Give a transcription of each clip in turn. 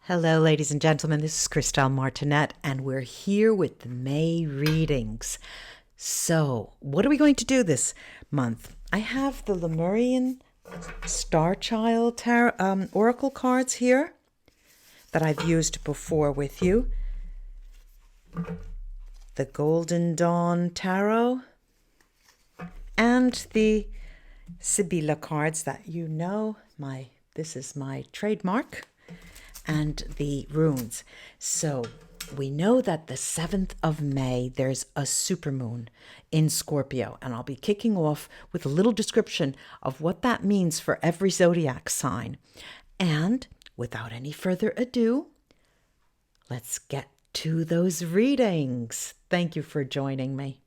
Hello, ladies and gentlemen. This is Christelle Martinette, and we're here with the May readings. So, what are we going to do this month? I have the Lemurian Star Child Oracle cards here that I've used before with you. The Golden Dawn Tarot and the Sibylla cards that you know. This is my trademark. And the runes. So we know that the 7th of May, there's a supermoon in Scorpio. And I'll be kicking off with a little description of what that means for every zodiac sign. And without any further ado, let's get to those readings. Thank you for joining me.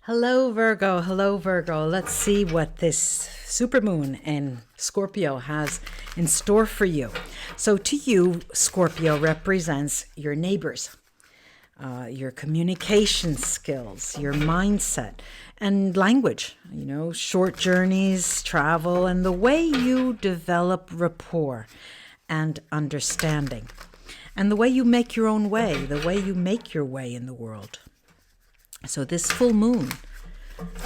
Hello, Virgo. Hello, Virgo. Let's see what this supermoon in Scorpio has in store for you. So to you, Scorpio represents your neighbors, your communication skills, your mindset, and language, short journeys, travel, and the way you develop rapport and understanding, and the way you make your own way, the way you make your way in the world. So this full moon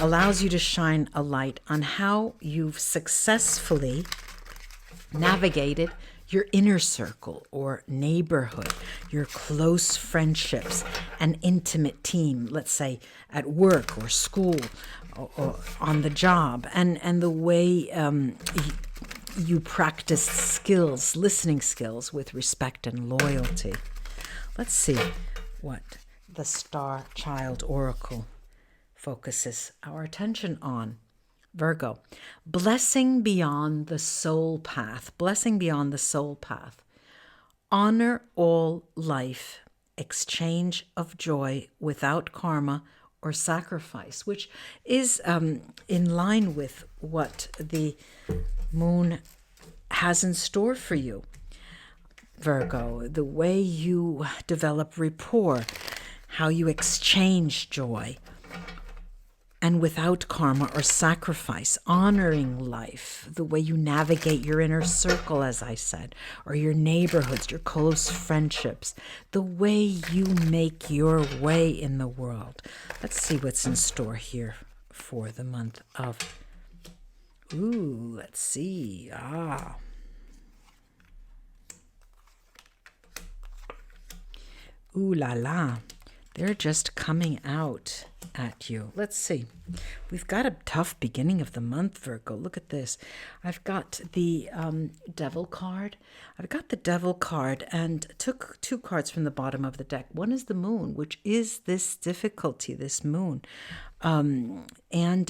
allows you to shine a light on how you've successfully navigated your inner circle or neighborhood, your close friendships, an intimate team, let's say at work or school or on the job, and the way you practice skills, listening skills with respect and loyalty. Let's see what the Star Child Oracle focuses our attention on. Virgo, blessing beyond the soul path. Blessing beyond the soul path. Honor all life. Exchange of joy without karma or sacrifice, which is in line with what the moon has in store for you. Virgo, the way you develop rapport, how you exchange joy, and without karma or sacrifice, honoring life, the way you navigate your inner circle, as I said, or your neighborhoods, your close friendships, the way you make your way in the world. Let's see what's in store here for the month of, let's see, Ooh la la. They're just coming out at you. Let's see. We've got a tough beginning of the month, Virgo. Look at this. I've got the Devil card. I've got the Devil card and took two cards from the bottom of the deck. One is the Moon, which is this difficulty, this moon, and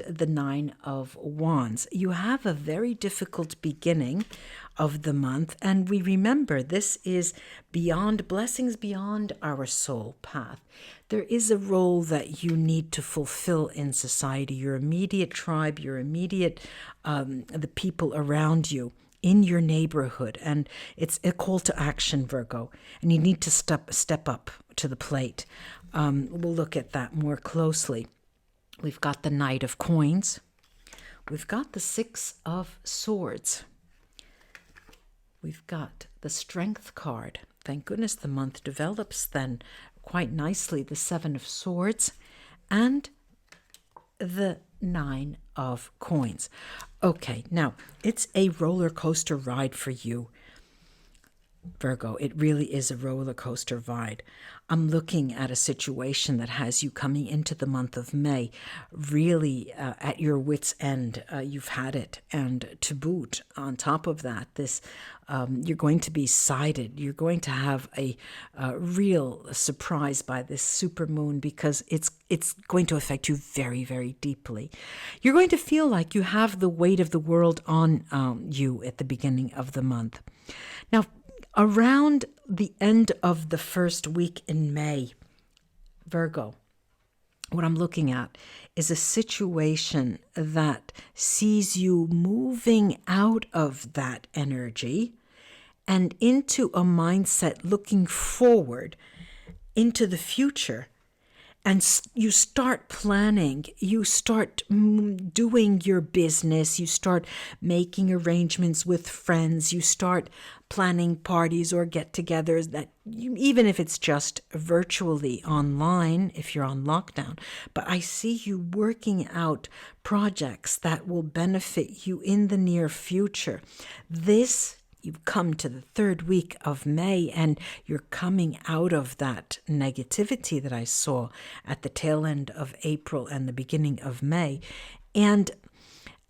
the Nine of Wands. You have a very difficult beginning of the month, and we remember this is beyond blessings, beyond our soul path. There is a role that you need to fulfill in society, your immediate tribe, your immediate, the people around you in your neighborhood. And it's a call to action, Virgo. And you need to step up to the plate. We'll look at that more closely. We've got the Knight of Coins. We've got the Six of Swords. We've got the Strength card. Thank goodness the month develops then quite nicely. The Seven of Swords and the Nine of Coins. Okay, now it's a roller coaster ride for you, Virgo. It really is a roller coaster ride. I'm looking at a situation that has you coming into the month of May really at your wit's end. You've had it. And to boot, on top of that, this you're going to be sided. You're going to have a real surprise by this supermoon because it's going to affect you very, very deeply. You're going to feel like you have the weight of the world on you at the beginning of the month. Now, around the end of the first week in May, Virgo, what I'm looking at is a situation that sees you moving out of that energy and into a mindset looking forward into the future and you start planning, you start doing your business, you start making arrangements with friends, you start planning parties or get-togethers that you, even if it's just virtually online, if you're on lockdown. But I see you working out projects that will benefit you in the near future. You've come to the third week of May, and you're coming out of that negativity that I saw at the tail end of April and the beginning of May. And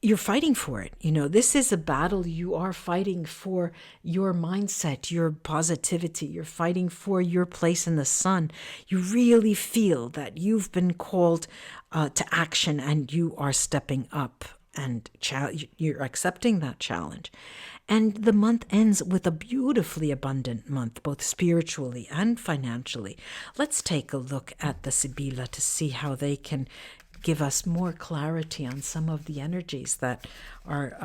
you're fighting for it. This is a battle. You are fighting for your mindset, your positivity. You're fighting for your place in the sun. You really feel that you've been called to action, and you are stepping up, and you're accepting that challenge. And the month ends with a beautifully abundant month, both spiritually and financially. Let's take a look at the Sibila to see how they can give us more clarity on some of the energies that are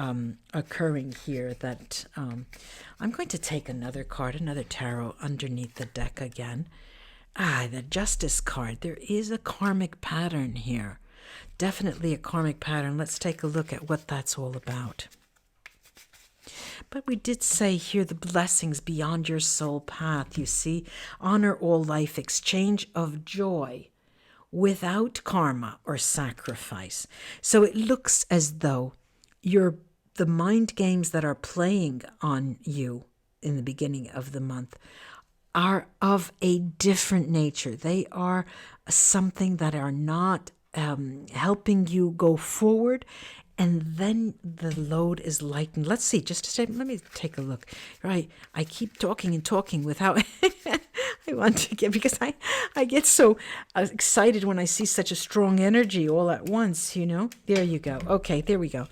occurring here. I'm going to take another card, another tarot underneath the deck again. The Justice card. There is a karmic pattern here. Definitely a karmic pattern. Let's take a look at what that's all about. But we did say here the blessings beyond your soul path. You see, honor all life, exchange of joy without karma or sacrifice. So it looks as though the mind games that are playing on you in the beginning of the month are of a different nature. They are something that are not helping you go forward, and then the load is lightened. Let's see, let me take a look. Right, I keep talking and talking without I want to get, because I get so excited when I see such a strong energy all at once, There you go. Okay, there we go. All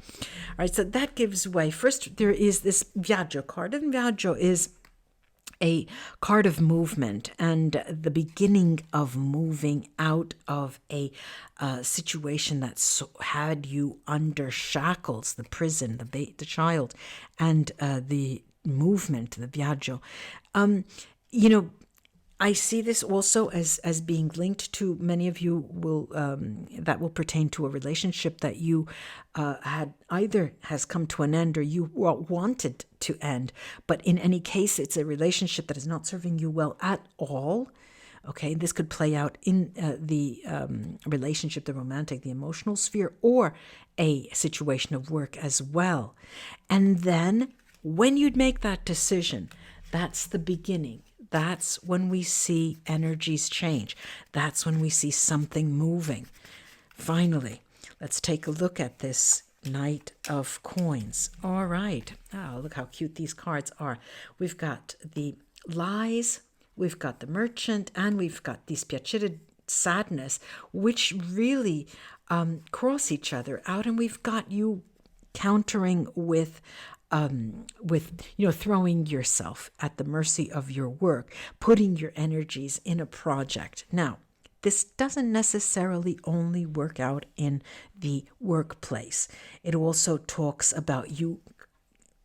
right, so that gives way. First, there is this Viaggio card, and Viaggio is a card of movement and the beginning of moving out of a situation that had you under shackles, the prison, the child, and the movement, the Viaggio. I see this also as being linked to, many of you that will pertain to a relationship that you had either has come to an end or you wanted to end. But in any case, it's a relationship that is not serving you well at all. Okay, this could play out in the relationship, the romantic, the emotional sphere, or a situation of work as well. And then when you'd make that decision, that's the beginning. That's when we see energies change. That's when we see something moving. Finally, let's take a look at this Knight of Coins. All right. Oh, look how cute these cards are. We've got the lies, we've got the merchant, and we've got dispiacere, sadness, which really cross each other out. And we've got you countering with throwing yourself at the mercy of your work, putting your energies in a project. Now, this doesn't necessarily only work out in the workplace. It also talks about you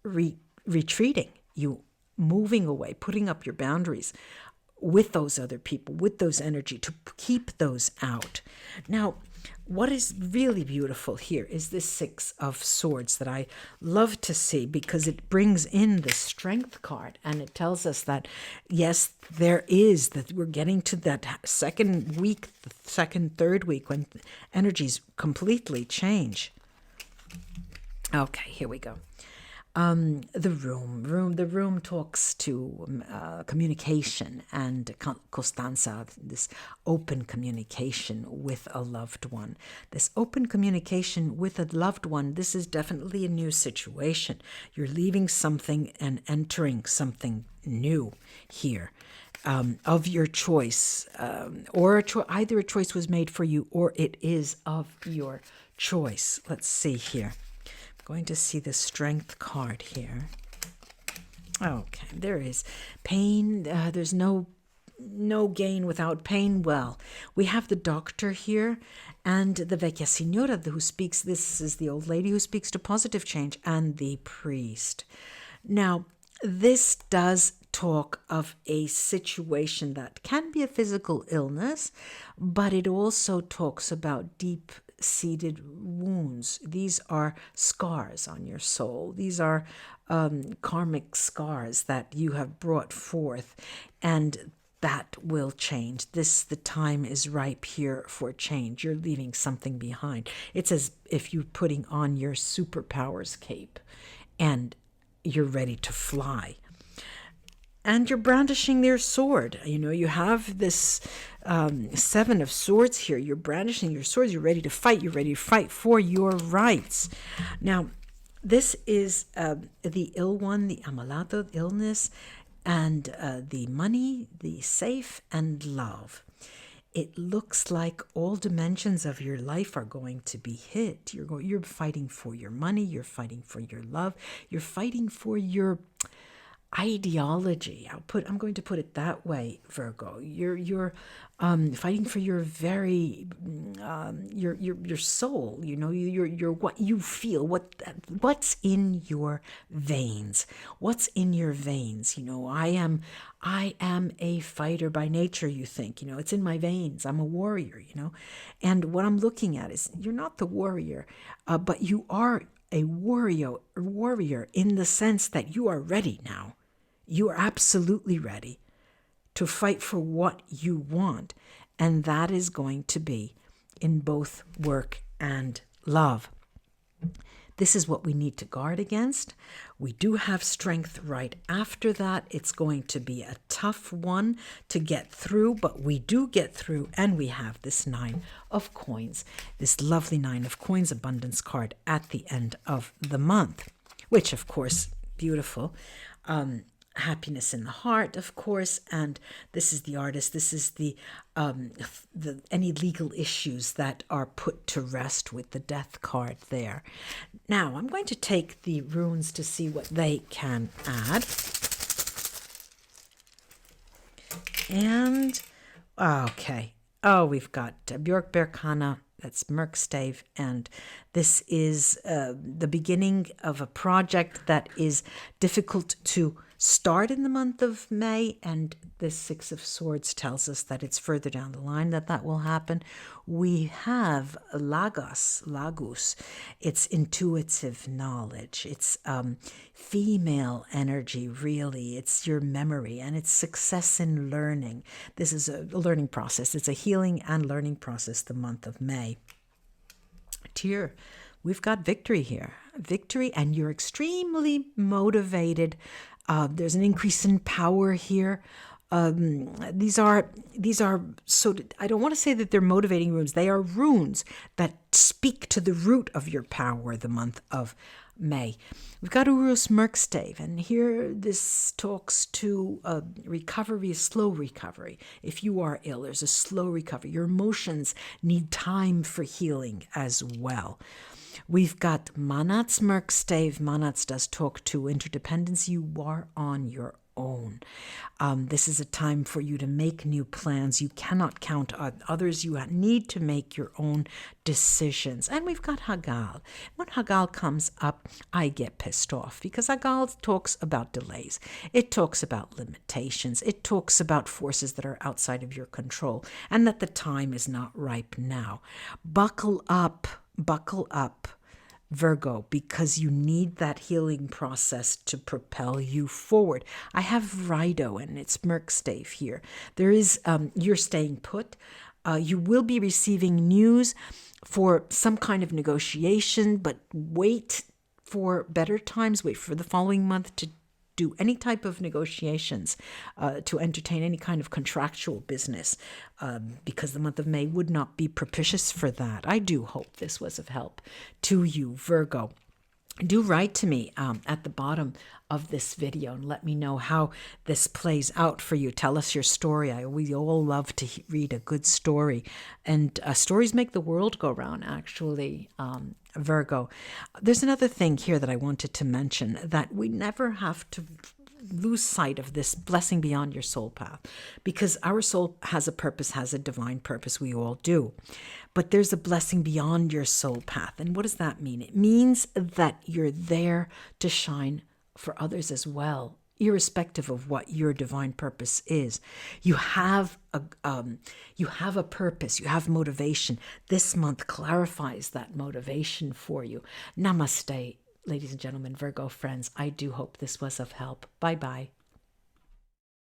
retreating, you moving away, putting up your boundaries with those other people, with those energy, to keep those out. Now, what is really beautiful here is this Six of Swords that I love to see, because it brings in the Strength card, and it tells us that, yes, that we're getting to that second week, the second, third week, when energies completely change. Okay, here we go. The room talks to communication and Costanza, this open communication with a loved one. This open communication with a loved one, this is definitely a new situation. You're leaving something and entering something new here. Of your choice, or either a choice was made for you or it is of your choice. Let's see here. Going to see the Strength card here. Okay, there is pain. There's no gain without pain. Well, we have the Doctor here and the Vecchia Signora who speaks. This is the old lady who speaks to positive change, and the Priest. Now, this does talk of a situation that can be a physical illness, but it also talks about deep-seated wounds. These are scars on your soul. These are karmic scars that you have brought forth, and that will change. The time is ripe here for change. You're leaving something behind. It's as if you're putting on your superpowers cape and you're ready to fly. And you're brandishing their sword. You have this Seven of Swords here. You're brandishing your swords. You're ready to fight. You're ready to fight for your rights. Now, this is the ill one, the amalato, illness, and the money, the safe, and love. It looks like all dimensions of your life are going to be hit. You're fighting for your money. You're fighting for your love. You're fighting for your ideology. I'm going to put it that way, Virgo. You're fighting for your very your soul. Your what you feel. What's in your veins. What's in your veins? I am a fighter by nature. You think it's in my veins. I'm a warrior. And what I'm looking at is you're not the warrior, but you are a warrior in the sense that you are ready now. You are absolutely ready to fight for what you want. And that is going to be in both work and love. This is what we need to guard against. We do have strength right after that. It's going to be a tough one to get through, but we do get through, and we have this 9 of coins, this lovely 9 of coins abundance card at the end of the month, which, of course, beautiful. Happiness in the heart, of course, and this is the artist. This is the any legal issues that are put to rest with the death card there. Now, I'm going to take the runes to see what they can add. And, okay. Oh, we've got Björk Berkana, that's Merkstave, and this is the beginning of a project that is difficult to start in the month of May, and this 6 of Swords tells us that it's further down the line that will happen. We have Lagus. It's intuitive knowledge. It's female energy, really. It's your memory, and it's success in learning. This is a learning process. It's a healing and learning process, the month of May. Here, we've got victory here. Victory, and you're extremely motivated. There's an increase in power here. These are so, I don't want to say that they're motivating runes. They are runes that speak to the root of your power, the month of May. We've got Urus Merkstave, and here this talks to recovery, a slow recovery. If you are ill, there's a slow recovery. Your emotions need time for healing as well. We've got Manats Merkstave. Manats does talk to interdependence. You are on your own. This is a time for you to make new plans. You cannot count on others. You need to make your own decisions. And we've got Hagal. When Hagal comes up, I get pissed off because Hagal talks about delays. It talks about limitations. It talks about forces that are outside of your control, and that the time is not ripe now. Buckle up, Virgo, because you need that healing process to propel you forward. I have Rido, and it's Merkstave here. There is, you're staying put. You will be receiving news for some kind of negotiation, but wait for better times. Wait for the following month to do any type of negotiations, to entertain any kind of contractual business, because the month of May would not be propitious for that. I do hope this was of help to you, Virgo. Do write to me at the bottom of this video and let me know how this plays out for you. Tell us your story. We all love to read a good story, and stories make the world go round, actually, Virgo. There's another thing here that I wanted to mention, that we never have to lose sight of this blessing beyond your soul path, because our soul has a purpose, has a divine purpose. We all do. But there's a blessing beyond your soul path. And what does that mean? It means that you're there to shine for others as well. irrespective of what your divine purpose is. You have a purpose, you have motivation. This month clarifies that motivation for you. Namaste, ladies and gentlemen, Virgo friends. I do hope this was of help. Bye-bye.